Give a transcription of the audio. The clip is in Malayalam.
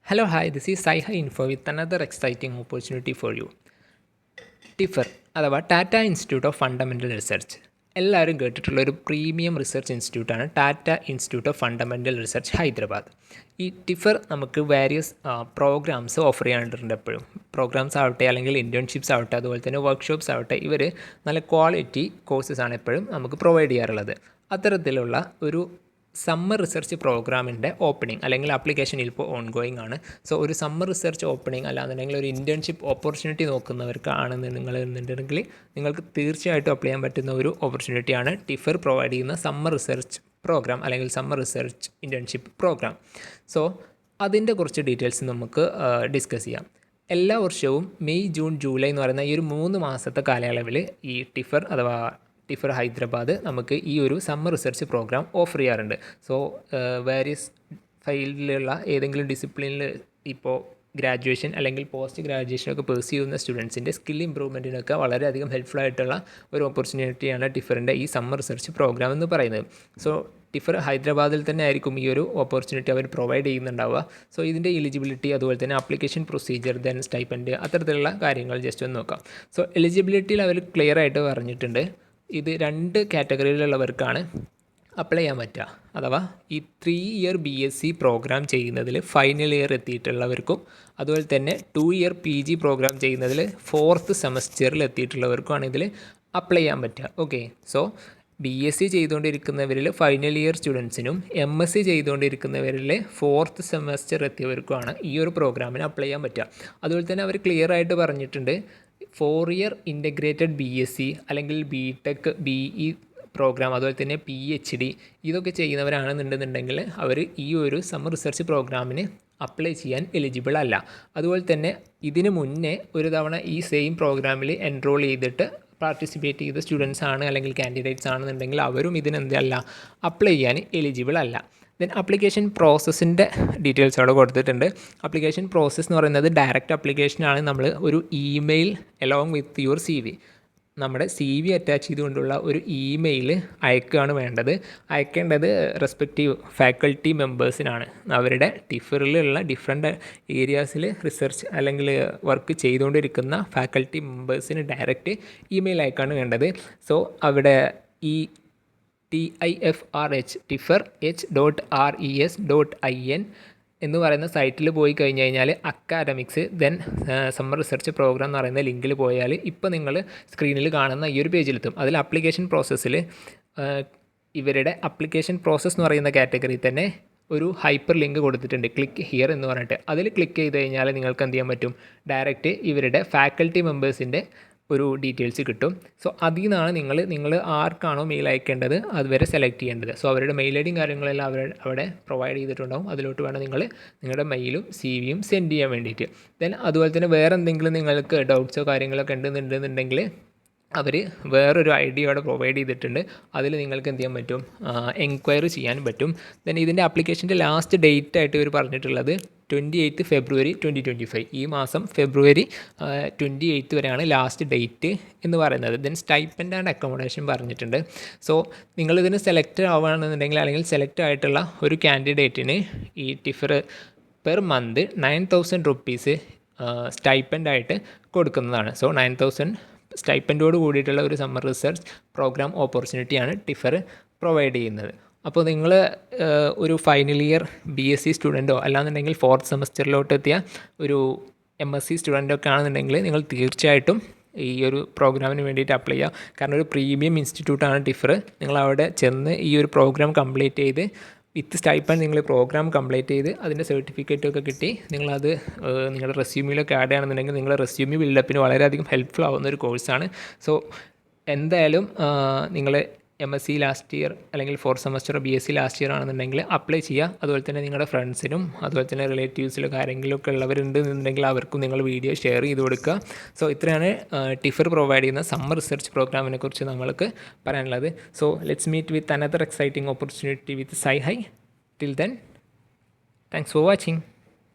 Hello, hi, this is Sai Hi Info with another exciting opportunity for you. TIFR അഥവാ Tata institute of fundamental research എല്ലാവരും കേട്ടിട്ടുള്ള ഒരു പ്രീമിയം റിസർച്ച് ഇൻസ്റ്റിറ്റ്യൂട്ടാണ് Tata institute of fundamental research Hyderabad. ഈ ടിഫർ നമുക്ക് വാരിയസ് പ്രോഗ്രാംസ് ഓഫർ ചെയ്യാണ്ടിട്ടുണ്ട്. എപ്പോഴും പ്രോഗ്രാംസ് ആവട്ടെ അല്ലെങ്കിൽ ഇൻറ്റേൺഷിപ്സ് ആവട്ടെ അതുപോലെ തന്നെ വർക്ക്ഷോപ്സ് ആവട്ടെ ഇവർ നല്ല ക്വാളിറ്റി കോഴ്സസ് ആണ് എപ്പോഴും നമുക്ക് പ്രൊവൈഡ് ചെയ്യാറുള്ളത്. അത്തരത്തിലുള്ള ഒരു സമ്മർ റിസർച്ച് പ്രോഗ്രാമിൻ്റെ ഓപ്പണിംഗ് അല്ലെങ്കിൽ ആപ്ലിക്കേഷൻ ഇപ്പോൾ ഓൺഗോയിങ് ആണ്. സോ ഒരു സമ്മർ റിസർച്ച് ഓപ്പണിംഗ് അല്ലാന്നുണ്ടെങ്കിൽ ഒരു ഇൻറ്റേൺഷിപ്പ് ഓപ്പർച്യൂണിറ്റി നോക്കുന്നവർക്കാണെന്ന് നിങ്ങൾ എന്നുണ്ടെങ്കിൽ നിങ്ങൾക്ക് തീർച്ചയായിട്ടും അപ്ലൈ ചെയ്യാൻ പറ്റുന്ന ഒരു ഓപ്പർച്യൂണിറ്റിയാണ് ടിഫർ പ്രൊവൈഡ് ചെയ്യുന്ന സമ്മർ റിസർച്ച് പ്രോഗ്രാം അല്ലെങ്കിൽ summer research internship programme. So അതിൻ്റെ കുറച്ച് ഡീറ്റെയിൽസ് നമുക്ക് ഡിസ്കസ് ചെയ്യാം. എല്ലാ വർഷവും മെയ് ജൂൺ ജൂലൈ എന്ന് പറയുന്ന ഈ ഒരു 3 മാസത്തെ കാലയളവിൽ ഈ ടിഫർ അഥവാ ടിഫർ ഹൈദരാബാദ് നമുക്ക് ഈ ഒരു സമ്മർ റിസർച്ച് പ്രോഗ്രാം ഓഫർ ചെയ്യാറുണ്ട്. സോ വേരിയസ് ഫീൽഡിലുള്ള ഏതെങ്കിലും ഡിസിപ്ലിനിൽ ഇപ്പോൾ ഗ്രാജുവേഷൻ അല്ലെങ്കിൽ പോസ്റ്റ് ഗ്രാജുവേഷനൊക്കെ പേഴ്സ് ചെയ്യുന്ന സ്റ്റുഡൻസിൻ്റെ സ്കിൽ ഇമ്പ്രൂവ്മെൻറ്റിനൊക്കെ വളരെയധികം ഹെൽപ്ഫുൾ ആയിട്ടുള്ള ഒരു ഓപ്പർച്യൂണിറ്റിയാണ് ടിഫറിൻ്റെ ഈ സമ്മർ റിസർച്ച് പ്രോഗ്രാം എന്ന് പറയുന്നത്. സോ ടിഫർ ഹൈദരാബാദിൽ തന്നെ ആയിരിക്കും ഈ ഒരു ഓപ്പർച്യൂണിറ്റി അവർ പ്രൊവൈഡ് ചെയ്യുന്നുണ്ടാവുക. സോ ഇതിൻ്റെ എലിജിബിലിറ്റി അതുപോലെ തന്നെ ആപ്ലിക്കേഷൻ പ്രൊസീജിയർ ദെൻ സ്റ്റൈപ്പൻഡ് അത്തരത്തിലുള്ള കാര്യങ്ങൾ ജസ്റ്റ് ഒന്ന് നോക്കാം. സോ എലിജിബിലിറ്റിയിൽ അവർ ക്ലിയർ ആയിട്ട് പറഞ്ഞിട്ടുണ്ട്. ഇത് 2 കാറ്റഗറിയിലുള്ളവർക്കാണ് അപ്ലൈ ചെയ്യാൻ പറ്റുക. അഥവാ ഈ 3 ഇയർ BSc പ്രോഗ്രാം ചെയ്യുന്നതിൽ ഫൈനൽ ഇയർ എത്തിയിട്ടുള്ളവർക്കും അതുപോലെ തന്നെ 2 ഇയർ PG പ്രോഗ്രാം ചെയ്യുന്നതിൽ 4th സെമസ്റ്ററിൽ എത്തിയിട്ടുള്ളവർക്കുമാണ് ഇതിൽ അപ്ലൈ ചെയ്യാൻ പറ്റുക. ഓക്കെ, സോ BSc ചെയ്തുകൊണ്ടിരിക്കുന്നവരിൽ ഫൈനൽ ഇയർ സ്റ്റുഡൻസിനും MSc ചെയ്തുകൊണ്ടിരിക്കുന്നവരിൽ 4th സെമസ്റ്റർ എത്തിയവർക്കുമാണ് ഈ ഒരു പ്രോഗ്രാമിന് അപ്ലൈ ചെയ്യാൻ പറ്റുക. അതുപോലെ തന്നെ അവർ ക്ലിയർ ആയിട്ട് പറഞ്ഞിട്ടുണ്ട് 4 ഇയർ ഇൻ്റഗ്രേറ്റഡ് BSc അല്ലെങ്കിൽ BTech BE പ്രോഗ്രാം അതുപോലെ തന്നെ PhD ഇതൊക്കെ ചെയ്യുന്നവരാണെന്നുണ്ടെന്നുണ്ടെങ്കിൽ അവർ ഈ ഒരു സമ്മർ റിസർച്ച് പ്രോഗ്രാമിന് അപ്ലൈ ചെയ്യാൻ എലിജിബിൾ അല്ല. അതുപോലെ തന്നെ ഇതിന് മുന്നേ ഒരു തവണ ഈ സെയിം പ്രോഗ്രാമിൽ എൻറോൾ ചെയ്തിട്ട് പാർട്ടിസിപ്പേറ്റ് ചെയ്ത സ്റ്റുഡൻസ് ആണ് അല്ലെങ്കിൽ കാൻഡിഡേറ്റ്സ് ആണെന്നുണ്ടെങ്കിൽ അവരും ഇതിനെന്തല്ല അപ്ലൈ ചെയ്യാൻ എലിജിബിൾ അല്ല. ദെൻ ആപ്ലിക്കേഷൻ പ്രോസസ്സിൻ്റെ ഡീറ്റെയിൽസ് അവിടെ കൊടുത്തിട്ടുണ്ട്. ആപ്ലിക്കേഷൻ പ്രോസസ്സ് എന്ന് പറയുന്നത് ഡയറക്റ്റ് ആപ്ലിക്കേഷനാണ്. നമ്മൾ ഒരു email along with your CV നമ്മുടെ CV അറ്റാച്ച് ചെയ്തുകൊണ്ടുള്ള ഒരു ഇമെയിൽ അയക്കുകയാണ് വേണ്ടത്. അയക്കേണ്ടത് റെസ്പെക്റ്റീവ് ഫാക്കൽറ്റി മെമ്പേഴ്സിനാണ്. അവരുടെ ടിഫറിലുള്ള ഡിഫറെൻ്റ് ഏരിയാസിൽ റിസർച്ച് അല്ലെങ്കിൽ വർക്ക് ചെയ്തുകൊണ്ടിരിക്കുന്ന ഫാക്കൽറ്റി മെമ്പേഴ്സിന് ഡയറക്റ്റ് ഇമെയിൽ അയക്കാണ് വേണ്ടത്. സോ അവിടെ ഈ tifrh.res.in എന്ന് പറയുന്ന സൈറ്റിൽ പോയി കഴിഞ്ഞ് കഴിഞ്ഞാൽ academics then summer research programme എന്ന് പറയുന്ന ലിങ്കിൽ പോയാൽ ഇപ്പോൾ നിങ്ങൾ സ്ക്രീനിൽ കാണുന്ന ഈ ഒരു പേജിലെത്തും. അതിൽ ആപ്ലിക്കേഷൻ പ്രോസസ്സിൽ ഇവരുടെ ആപ്ലിക്കേഷൻ പ്രോസസ്സ് എന്ന് പറയുന്ന കാറ്റഗറി തന്നെ ഒരു ഹൈപ്പർ ലിങ്ക് കൊടുത്തിട്ടുണ്ട്, ക്ലിക്ക് ഹിയർ എന്ന് പറഞ്ഞിട്ട്. അതിൽ ക്ലിക്ക് ചെയ്ത് കഴിഞ്ഞാൽ നിങ്ങൾക്ക് എന്ത് ചെയ്യാൻ പറ്റും, ഡയറക്റ്റ് ഇവരുടെ ഫാക്കൽറ്റി മെമ്പേഴ്സിൻ്റെ ഒരു ഡീറ്റെയിൽസ് കിട്ടും. സോ അതിൽ നിന്നാണ് നിങ്ങൾ ആർക്കാണോ മെയിൽ അയക്കേണ്ടത് അതുവരെ സെലക്ട് ചെയ്യേണ്ടത്. സോ അവരുടെ മെയിൽ ഐ ഡിയും കാര്യങ്ങളെല്ലാം അവിടെ പ്രൊവൈഡ് ചെയ്തിട്ടുണ്ടാവും. അതിലോട്ട് വേണം നിങ്ങൾ നിങ്ങളുടെ മെയിലും CVയും സെൻഡ് ചെയ്യാൻ വേണ്ടിയിട്ട്. ദെൻ അതുപോലെ തന്നെ വേറെ എന്തെങ്കിലും നിങ്ങൾക്ക് ഡൗട്ട്സോ കാര്യങ്ങളൊക്കെ ഉണ്ടെന്നുണ്ടെന്നുണ്ടെങ്കിൽ അവർ വേറൊരു ID അവിടെ പ്രൊവൈഡ് ചെയ്തിട്ടുണ്ട്. അതിൽ നിങ്ങൾക്ക് എന്ത് ചെയ്യാൻ പറ്റും, എൻക്വയറി ചെയ്യാൻ പറ്റും. ദെൻ ഇതിൻ്റെ ആപ്ലിക്കേഷൻ്റെ ലാസ്റ്റ് ഡേറ്റ് ആയിട്ട് ഇവർ പറഞ്ഞിട്ടുള്ളത് 28 ഫെബ്രുവരി 2025. ഈ മാസം ഫെബ്രുവരി 28 വരെയാണ് ലാസ്റ്റ് ഡേറ്റ് എന്ന് പറയുന്നത്. ദെൻ സ്റ്റൈപ്പൻഡ് ആൻഡ് അക്കോമഡേഷൻ പറഞ്ഞിട്ടുണ്ട്. സോ നിങ്ങളിതിന് സെലക്ട് ആവുകയാണെന്നുണ്ടെങ്കിൽ അല്ലെങ്കിൽ സെലക്ട് ആയിട്ടുള്ള ഒരു കാൻഡിഡേറ്റിന് ഈ ടിഫർ പെർ മന്ത് 9,000 റുപ്പീസ് സ്റ്റൈപ്പൻഡായിട്ട് കൊടുക്കുന്നതാണ്. സോ 9,000 സ്റ്റൈപ്പൻഡോട് കൂടിയിട്ടുള്ള ഒരു summer research programme ഓപ്പർച്യൂണിറ്റിയാണ് TIFR provide ചെയ്യുന്നത്. അപ്പോൾ നിങ്ങൾ ഒരു ഫൈനൽ ഇയർ BSc സ്റ്റുഡൻറ്റോ അല്ലാന്നുണ്ടെങ്കിൽ 4th സെമസ്റ്ററിലോട്ട് എത്തിയ ഒരു MSc സ്റ്റുഡൻറ്റൊക്കെ ആണെന്നുണ്ടെങ്കിൽ നിങ്ങൾ തീർച്ചയായിട്ടും ഈ ഒരു പ്രോഗ്രാമിന് വേണ്ടിയിട്ട് അപ്ലൈ ചെയ്യുക. കാരണം ഒരു പ്രീമിയം ഇൻസ്റ്റിറ്റ്യൂട്ടാണ് ടിഫർ. നിങ്ങളവിടെ ചെന്ന് ഈ ഒരു പ്രോഗ്രാം കംപ്ലീറ്റ് ചെയ്ത് വിത്ത് സ്റ്റൈപ്പൻഡ് നിങ്ങൾ പ്രോഗ്രാം കംപ്ലീറ്റ് ചെയ്ത് അതിൻ്റെ സർട്ടിഫിക്കറ്റൊക്കെ കിട്ടി നിങ്ങളത് നിങ്ങളുടെ റെസ്യൂമിലൊക്കെ ആഡ് ചെയ്യണമെന്നുണ്ടെങ്കിൽ നിങ്ങളുടെ റെസ്യൂമി ബിൽഡപ്പിന് വളരെയധികം ഹെൽപ്ഫുൾ ആവുന്ന ഒരു കോഴ്സാണ്. സോ എന്തായാലും നിങ്ങൾ MSc ലാസ്റ്റ് ഇയർ അല്ലെങ്കിൽ 4th semester BSc last year ആണെന്നുണ്ടെങ്കിൽ അപ്ലൈ ചെയ്യുക. അതുപോലെ തന്നെ നിങ്ങളുടെ ഫ്രണ്ട്സിനും അതുപോലെ തന്നെ റിലേറ്റീവ്സിലൊക്കെ ആരെങ്കിലുമൊക്കെ ഉള്ളവരുണ്ടെന്നുണ്ടെങ്കിൽ അവർക്കും നിങ്ങൾ വീഡിയോ ഷെയർ ചെയ്ത് കൊടുക്കുക. സോ ഇത്രയാണ് ടിഫർ പ്രൊവൈഡ് ചെയ്യുന്ന സമ്മർ റിസർച്ച് പ്രോഗ്രാമിനെ കുറിച്ച് നമ്മൾക്ക് പറയാനുള്ളത്. So let's meet with another exciting opportunity with Sai Hi. Till then, thanks for watching.